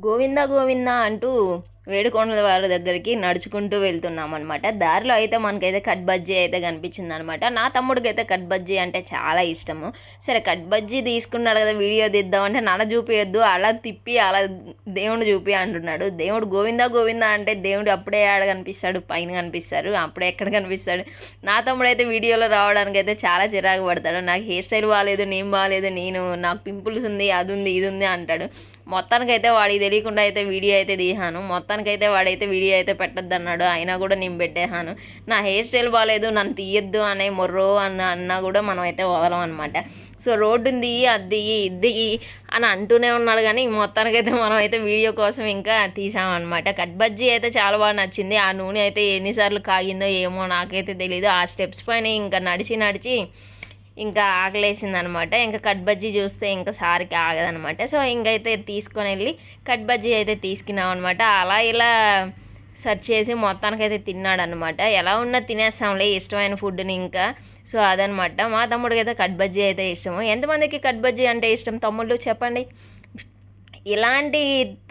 గోవింద గోవింద అంటూ వేడుకొండల వారి దగ్గరికి నడుచుకుంటూ వెళ్తున్నాం అనమాట. దారిలో అయితే మనకైతే కట్ బజ్జీ అయితే కనిపించింది అనమాట. నా తమ్ముడికి అయితే కట్ బజ్జీ అంటే చాలా ఇష్టము. సరే కట్ బజ్జీ తీసుకున్నాడు కదా వీడియో తీద్దామంటే నన్ను చూపించొద్దు, అలా తిప్పి అలా దేవుడు చూపి అంటున్నాడు. దేవుడు గోవింద గోవింద అంటే దేవుడు అప్పుడే ఆడ కనిపిస్తాడు, పైన కనిపిస్తారు, అప్పుడే ఎక్కడ కనిపిస్తాడు. నా తమ్ముడు అయితే వీడియోలో రావడానికి అయితే చాలా చిరాకు పడతాడు. నాకు హెయిర్ స్టైల్ బాగాలేదు, నేను బాగాలేదు, నాకు పింపుల్స్ ఉంది, అది ఉంది, ఇది ఉంది అంటాడు. మొత్తానికైతే వాడికి తెలియకుండా అయితే వీడియో అయితే తీసాను. మొత్తానికైతే వాడైతే వీడియో అయితే పెట్టద్దు అన్నాడు, అయినా కూడా నేను పెట్టేసాను. నా హెయిర్ స్టైల్ బాగాలేదు, నన్ను తీయద్దు అనే మొర్రో అన్నా కూడా మనం అయితే వదలం అనమాట. సో రోడ్డుంది, అది ఇది అని అంటూనే ఉన్నాడు, కానీ మొత్తానికైతే మనం అయితే వీడియో కోసం ఇంకా తీసామన్నమాట. కట్ బజ్జీ అయితే చాలా బాగా నచ్చింది. ఆ నూనె అయితే ఎన్నిసార్లు కాగిందో ఏమో నాకైతే తెలీదు. ఆ స్టెప్స్ పైన ఇంకా నడిచి ఇంకా ఆకలేసింది అనమాట. ఇంకా కట్ బజ్జీ చూస్తే ఇంకా సారికి ఆగదనమాట. సో ఇంకైతే తీసుకొని వెళ్ళి కట్ బజ్జీ అయితే తీసుకున్నాం అనమాట. అలా ఇలా సెర్చ్ చేసి మొత్తానికైతే తిన్నాడు అనమాట. ఎలా ఉన్నా తినేస్తాంలే ఇష్టమైన ఫుడ్ని ఇంకా. సో అదనమాట. మా తమ్ముడికి అయితే కట్ బజ్జీ అయితే ఇష్టము. ఎంతమందికి కట్ బజ్జీ అంటే ఇష్టం తమ్ముళ్ళు చెప్పండి. ఇలాంటి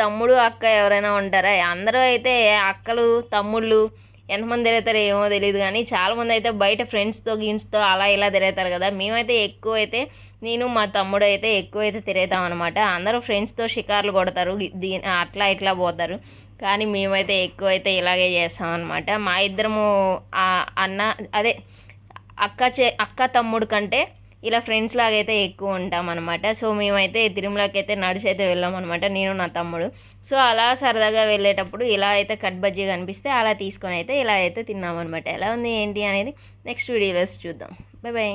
తమ్ముడు అక్క ఎవరైనా ఉంటారా? అందరూ అయితే అక్కలు తమ్ముళ్ళు ఎంతమంది తిరుగుతారో ఏమో తెలియదు, కానీ చాలామంది అయితే బయట ఫ్రెండ్స్తో గిన్స్తో అలా ఇలా తిరుగుతారు కదా. మేమైతే ఎక్కువ అయితే నేను మా తమ్ముడు అయితే ఎక్కువ అయితే తిరుగుతాం అనమాట. అందరూ ఫ్రెండ్స్తో షికార్లు కొడతారు, అట్లా ఇట్లా పోతారు, కానీ మేమైతే ఎక్కువ అయితే ఇలాగే చేస్తాం అనమాట. మా ఇద్దరము అన్న అదే అక్క తమ్ముడు కంటే ఇలా ఫ్రెండ్స్ లాగైతే ఎక్కువ ఉంటాం అనమాట. సో మేమైతే తిరుమలకి అయితే నడిచి అయితే వెళ్ళాం అనమాట, నేను నా తమ్ముడు. సో అలా సరదాగా వెళ్ళేటప్పుడు ఇలా అయితే కట్ బజ్జీ కనిపిస్తే అలా తీసుకొని అయితే ఇలా అయితే తిన్నాం అనమాట. ఎలా ఉంది ఏంటి అనేది నెక్స్ట్ వీడియోలో చూద్దాం. Bye bye.